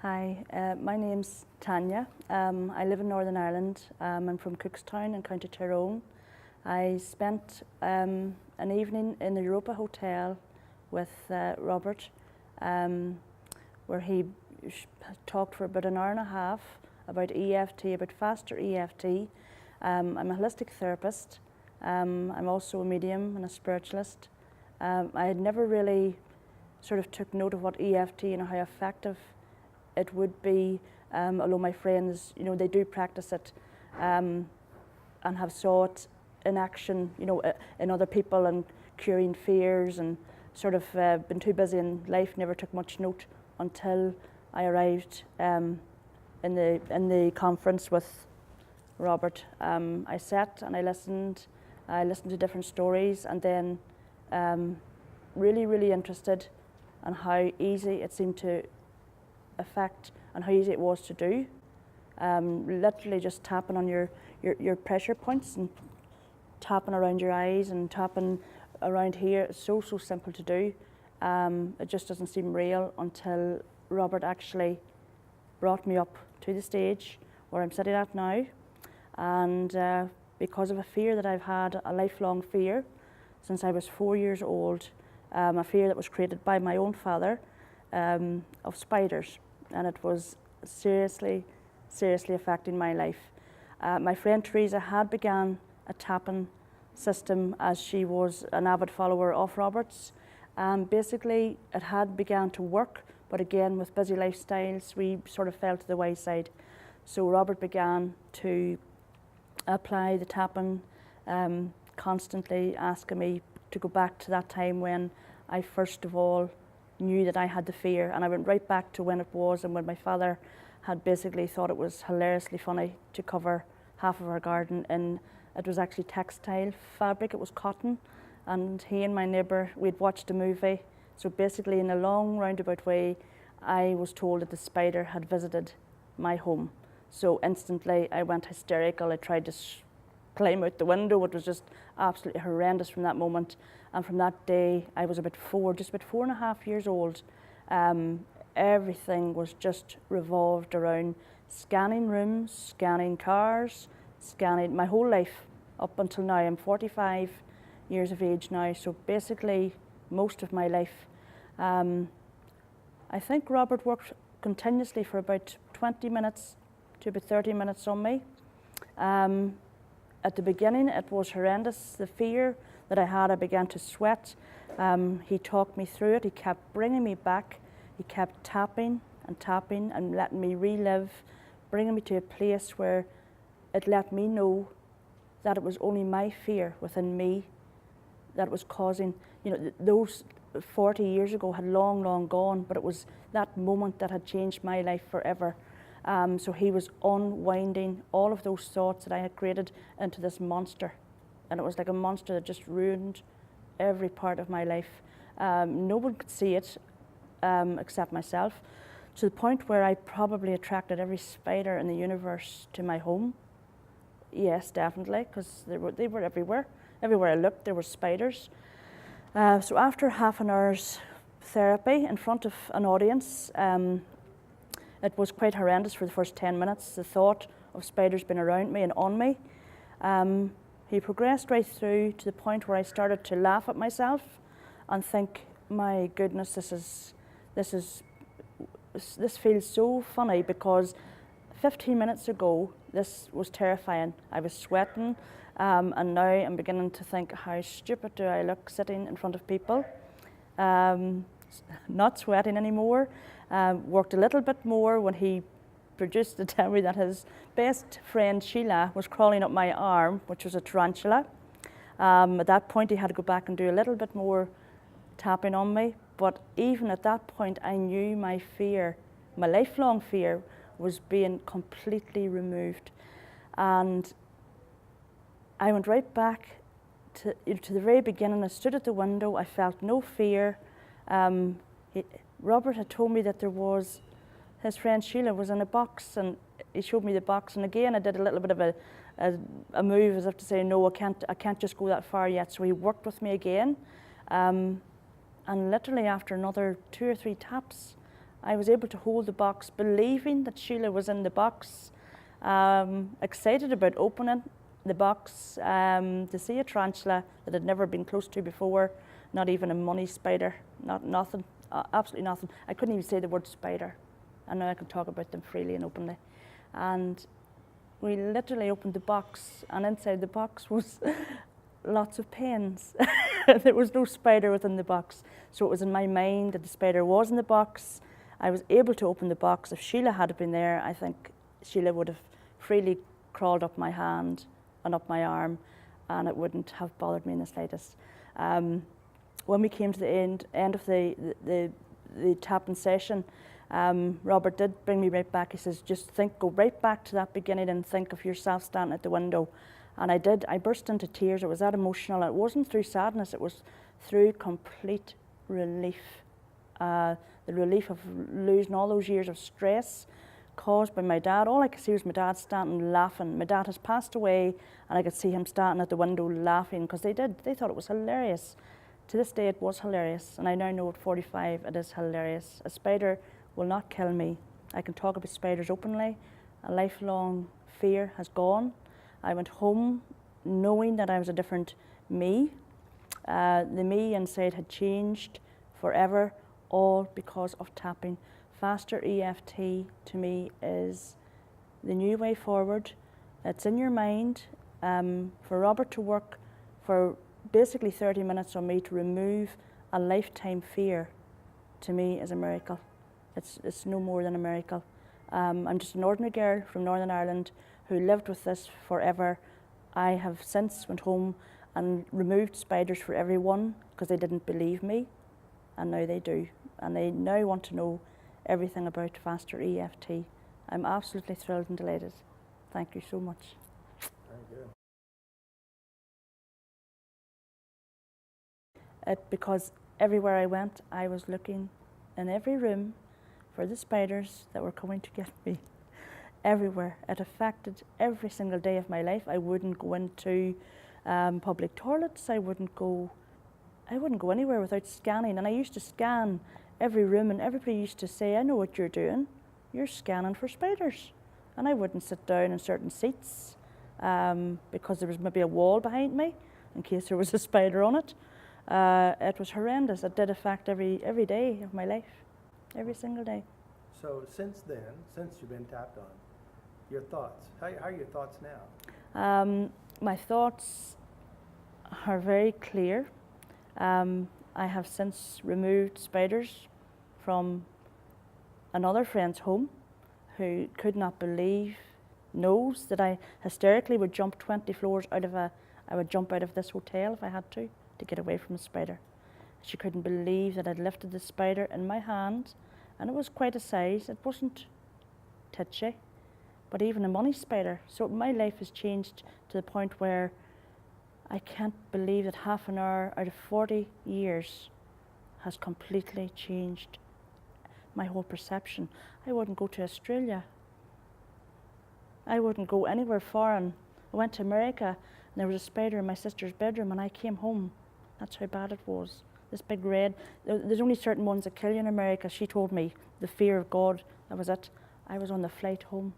Hi, my name's Tanya. I live in Northern Ireland. I'm from Cookstown in County Tyrone. I spent an evening in the Europa Hotel with Robert, where he talked for about an hour and a half about EFT, about FasterEFT. I'm a holistic therapist. I'm also a medium and a spiritualist. I had never really sort of took note of what EFT and how effective it would be, although my friends, they do practice it and have saw it in action, in other people and curing fears, and sort of been too busy in life, never took much note until I arrived in the conference with Robert. I sat and I listened to different stories, and then really interested in how easy it seemed to affect and how easy it was to do. Literally just tapping on your pressure points and tapping around your eyes and tapping around here. It's so simple to do. It just doesn't seem real until Robert actually brought me up to the stage where I'm sitting at now. And because of a fear that I've had, a lifelong fear since I was 4 years old, a fear that was created by my own father, of spiders, and it was seriously affecting my life. My friend Teresa had begun a tapping system as she was an avid follower of Robert's. Basically, it had begun to work, but again, with busy lifestyles, we sort of fell to the wayside. So Robert began to apply the tapping, constantly asking me to go back to that time when I first of all knew that I had the fear, and I went right back to when it was and when my father had basically thought it was hilariously funny to cover half of our garden in, it was actually textile fabric, it was cotton, and he and my neighbour, we'd watched a movie, so basically in a long roundabout way I was told that the spider had visited my home. So instantly I went hysterical. I tried to climb out the window. It was just absolutely horrendous from that moment. And from that day, I was just about 4.5 years old. Everything was just revolved around scanning rooms, scanning cars, scanning my whole life up until now. I'm 45 years of age now, so basically most of my life. I think Robert worked continuously for about 20 minutes to about 30 minutes on me. At the beginning, it was horrendous. The fear that I had, I began to sweat. He talked me through it. He kept bringing me back. He kept tapping and letting me relive, bringing me to a place where it let me know that it was only my fear within me that was causing, those 40 years ago had long gone, but it was that moment that had changed my life forever. So he was unwinding all of those thoughts that I had created into this monster. And it was like a monster that just ruined every part of my life. No one could see it except myself, to the point where I probably attracted every spider in the universe to my home. Yes, definitely, because they were everywhere. Everywhere I looked, there were spiders. So after half an hour's therapy in front of an audience, it was quite horrendous for the first 10 minutes, the thought of spiders being around me and on me. He progressed right through to the point where I started to laugh at myself and think, my goodness, this feels so funny, because 15 minutes ago, this was terrifying. I was sweating, and now I'm beginning to think, how stupid do I look sitting in front of people? Not sweating anymore. Worked a little bit more when he produced to tell me that his best friend Sheila was crawling up my arm, which was a tarantula. At that point, he had to go back and do a little bit more tapping on me. But even at that point, I knew my fear, my lifelong fear, was being completely removed. And I went right back to the very beginning. I stood at the window. I felt no fear. Robert had told me that his friend Sheila was in a box, and he showed me the box. And again, I did a little bit of a move as if to say, no, I can't just go that far yet. So he worked with me again. And literally after another 2 or 3 taps, I was able to hold the box, believing that Sheila was in the box, excited about opening the box, to see a tarantula that had never been close to before, not even a money spider, nothing, absolutely nothing. I couldn't even say the word spider, and now I can talk about them freely and openly. And we literally opened the box, and inside the box was lots of pens. There was no spider within the box. So it was in my mind that the spider was in the box. I was able to open the box. If Sheila had been there, I think Sheila would have freely crawled up my hand and up my arm, and it wouldn't have bothered me in the slightest. When we came to the end of the tapping session, Robert did bring me right back. He says, just go right back to that beginning and think of yourself standing at the window. And I did. I burst into tears. It was that emotional. It wasn't through sadness. It was through complete relief. The relief of losing all those years of stress caused by my dad. All I could see was my dad standing laughing. My dad has passed away, and I could see him standing at the window laughing, because they thought it was hilarious. To this day it was hilarious, and I now know at 45 it is hilarious. A spider will not kill me. I can talk about spiders openly. A lifelong fear has gone. I went home knowing that I was a different me. The me inside had changed forever, all because of tapping. FasterEFT to me is the new way forward. It's in your mind. For Robert to work for basically 30 minutes on me to remove a lifetime fear, to me is a miracle. It's no more than a miracle. I'm just an ordinary girl from Northern Ireland who lived with this forever. I have since went home and removed spiders for everyone because they didn't believe me, and now they do. And they now want to know everything about FasterEFT. I'm absolutely thrilled and delighted. Thank you so much. Very good. Because everywhere I went, I was looking in every room for the spiders that were coming to get me. Everywhere. It affected every single day of my life. I wouldn't go into public toilets. I wouldn't go anywhere without scanning. And I used to scan every room, and everybody used to say, I know what you're doing. You're scanning for spiders. And I wouldn't sit down in certain seats because there was maybe a wall behind me in case there was a spider on it. It was horrendous. It did affect every day of my life, every single day. So since then, since you've been tapped on, your thoughts, how are your thoughts now? My thoughts are very clear. I have since removed spiders from another friend's home who could not believe, knows that I hysterically would jump 20 floors I would jump out of this hotel if I had to get away from the spider. She couldn't believe that I'd lifted the spider in my hand, and it was quite a size. It wasn't titchy, but even a money spider. So my life has changed to the point where I can't believe that half an hour out of 40 years has completely changed my whole perception. I wouldn't go to Australia. I wouldn't go anywhere foreign. I went to America and there was a spider in my sister's bedroom, and I came home. That's how bad it was. This big red, there's only certain ones that kill you in America. She told me, the fear of God, that was it. I was on the flight home.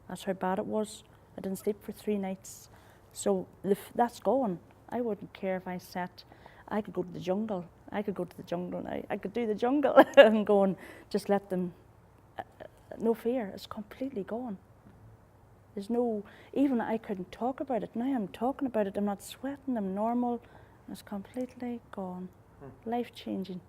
That's how bad it was. I didn't sleep for 3 nights. So that's gone. I wouldn't care if I sat. I could go to the jungle. I could go to the jungle now. I could do the jungle and go and just let them, no fear. It's completely gone. There's no, even I couldn't talk about it. Now I'm talking about it. I'm not sweating. I'm normal. It's completely gone. Life changing.